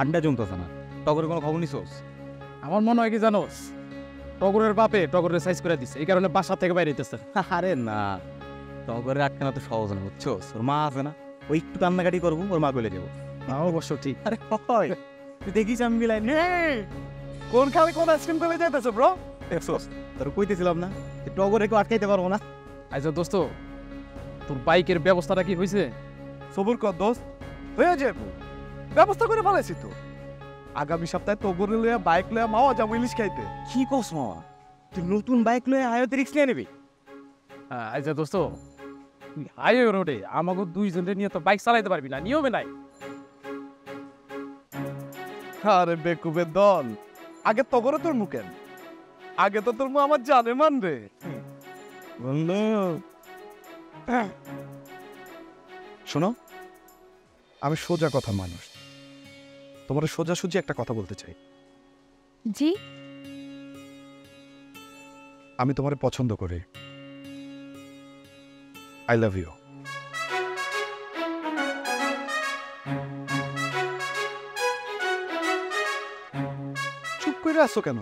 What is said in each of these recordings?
আড্ডা জমতেছে না। টগরের কোনো খবর নিছোস? আমার মনে হয় কি জানোস, টগরের বাপে টগরের সাইজ করে দিছে, এই কারণে বাসা থেকে বাইরে হইতেছে। আরে না, টগরের আটকানো তো সহজ না, বুঝছোস? ওর মা আছে না, ওই একটু কান্নাকাটি করবো, ওর মা গলে যাবো। তাও অবশ্য ঠিক। আরে হয়, তুই দেখিস আমি মিলাই কোন খালে কোন আইসক্রিম করে যাইতেছে ব্রো? দেখছোস? তোর কইতেছিলাম না টগরে কেউ আটকাইতে পারবো না। আচ্ছা দোস্ত, তোর বাইকের ব্যবস্থাটা কি হয়েছে? সবুর কর দোস্ত, হয়ে যাবো, ব্যবস্থা করে ফেলেছি তো। আগামী সপ্তাহে তগরে লইয়া বাইক লইয়া মাওয়া যাবো ইলিশ খাইতে। কি কস মামা, তুই নতুন বাইক লয়ে আয়তে রিক্স নিয়ে নিবি? আচ্ছা দোস্ত, তুই হাইওয়ে রোডে আমাকে দুইজনে নিয়ে তো বাইক চালাইতে পারবি না, নিয়মে নাই। আরে বেকুবের দল, আগে তগরে তোর মুখেন, আগে তো তোর মু আমার জানে মানবে বন্ধু শোনো, আমি সোজা কথা মানুষ, তোমার সোজাসুজি একটা কথা বলতে চাই। জি? আমি তোমারে পছন্দ করি। I love you. চুপ করে আসছো কেন?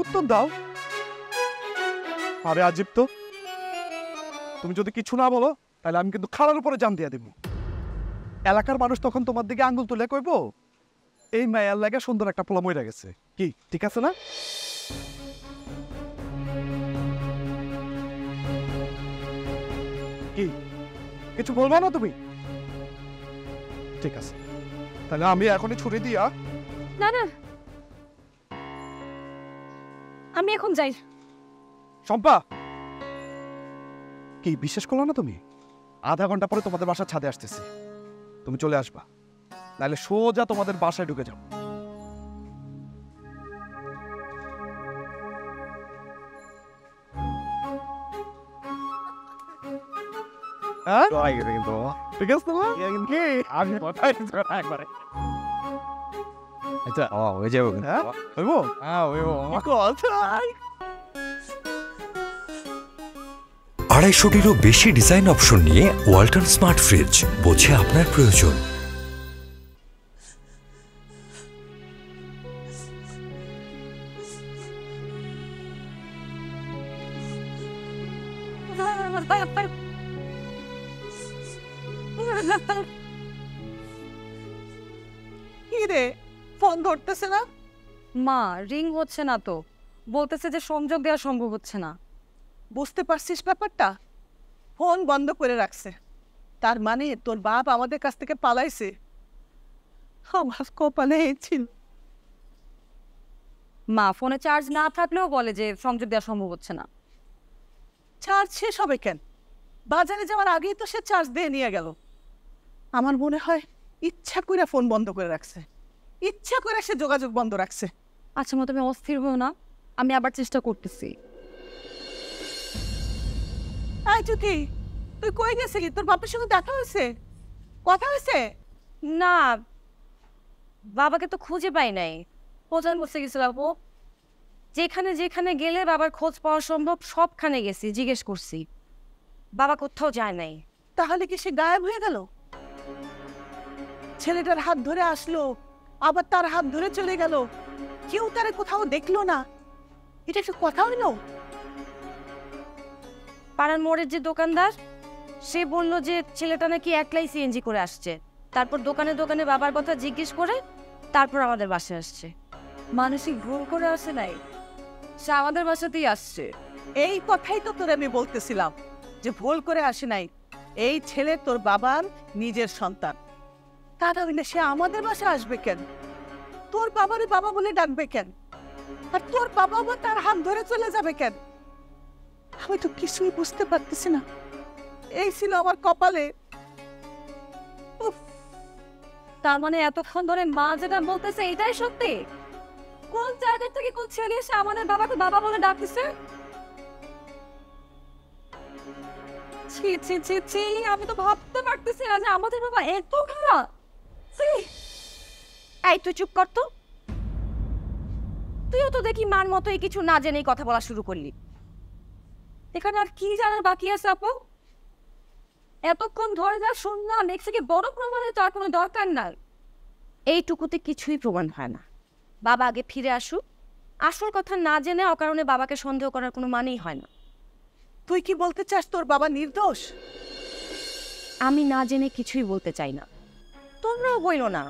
উত্তর দাও। আরে আজিব তো, তুমি যদি কিছু না বলো তাহলে আমি কিন্তু খাড়ার উপরে জান দিয়ে দেব। এলাকার মানুষ তখন তোমার দিকে আঙ্গুল তুলে কইবো এই মায়ার লাগে সুন্দর একটা পোলা মইরা গেছে। কি ঠিক আছে না? কি কিছু বলবা না তুমি? ঠিক আছে, তাহলে আমি এখনই ছুরি দিয়া। না না, আমি এখন যাই। শম্পা, কি বিশ্বাস করলো না তুমি? আধা ঘন্টা পরে তোমাদের বাসার ছাদে আসতেছি, তুমি চলে আসবা, নাহলে সোজা তোমাদের বাসায় ঢুকে যাও। হ্যাঁ ঠিক আছে তোমার আমি কথাই একবারে। আচ্ছা হয়ে যাবো কিন্তু। হ্যাঁ হইবো? হ্যাঁ ওই কথাই 250-টিরও বেশি ডিজাইন অপশন নিয়ে ওয়ালটন স্মার্ট ফ্রিজ, বোঝে আপনার প্রয়োজন। কি রে, ফোন ধরতেছে না? মা, রিং হচ্ছে না তো, বলতেছে যে সংযোগ দেওয়া সম্ভব হচ্ছে না। বুঝতে পারছিস ব্যাপারটা? ফোন বন্ধ করে রাখছে, তার মানে তোর বাপ আমাদের কাছ থেকে পালাইছে। আমার কপালে এই ছিল। মা, ফোনে চার্জ না থাকলেও বলে যে সংযোগ দেওয়া সম্ভব হচ্ছে না। চার্জ শেষ হবে কেন? বাজারে যাওয়ার আগেই তো সে চার্জ দিয়ে নিয়ে গেল। আমার মনে হয় ইচ্ছা করে ফোন বন্ধ করে রাখছে, ইচ্ছা করে সে যোগাযোগ বন্ধ রাখছে। আচ্ছা মা, তুমি অস্থির হও না, আমি আবার চেষ্টা করতেছি। আয় জ্যোতি, তুই কই গেছিলি? তোর বাপের সঙ্গে দেখা হয়েছে? কথা হয়েছে? না, বাবাকে তো খুঁজে পাই নাই। খোঁজার বসে গেছিলাম, ও যেখানে যেখানে গেলে বাবার খোঁজ পাওয়া সম্ভব সবখানে গেছি, জিজ্ঞেস করছি, বাবা কোথাও যায় নাই। তাহলে কি সে গায়েব হয়ে গেল? ছেলেটার হাত ধরে আসলো, আবার তার হাত ধরে চলে গেল, কেউ তারে কোথাও দেখলো না, এটা একটু কথা হইলো? পাড়ার মোড়ের যে দোকানদার, সে বলল যে ছেলেটা নাকি একলাই সিএনজি করে আসছে, তারপর দোকানে দোকানে বাবার কথা জিজ্ঞেস করে তারপর আমাদের বাসায় আসছে। মানসিক ভুল করে আসে নাই, সে আমাদের বাসাতেই আসছে। এই কথাই তো তোর আমি বলতেছিলাম যে ভুল করে আসে নাই, এই ছেলে তোর বাবার নিজের সন্তান, তা না হইলে সে আমাদের বাসায় আসবে কেন? তোর বাবারে বাবা বলে ডাকবে কেন? আর তোর বাবা আবার তার হাত ধরে চলে যাবে কেন? আমি তো কিছুই বুঝতে পারতেছি না। এই ছিল আমার কপালে। উফ, তার মানে এতক্ষণ ধরে মা যেটা বলতেছে এটাই সত্যি? কোন জায়গা থেকে কোন ছেলে এসে আমাদের বাবাকে বাবা বলে ডাকতেছে? ছি ছি ছি ছি, আমি তো ভাবতে পারতেছি না যে আমাদের বাবা এত খারাপ। ছি! এই তুই চুপ কর তো, তুইও তো দেখি মার মতোই কিছু না জেনেই কথা বলা শুরু করলি। এখানে আর কি জানার বাকি আছে আপু? এতক্ষণ ধরে যা শুনলাম, এর থেকে বড় প্রমাণের তো আর কোনো দরকার নাই। এইটুকুতে কিছুই প্রমাণ হয় না। বাবা আগে ফিরে আসুক, আসল কথা না জেনে অকারণে বাবাকে সন্দেহ করার কোনো মানেই হয় না। তুই কি বলতে চাস তোর বাবা নির্দোষ? আমি না জেনে কিছুই বলতে চাই না, তোমরাও বইলো না।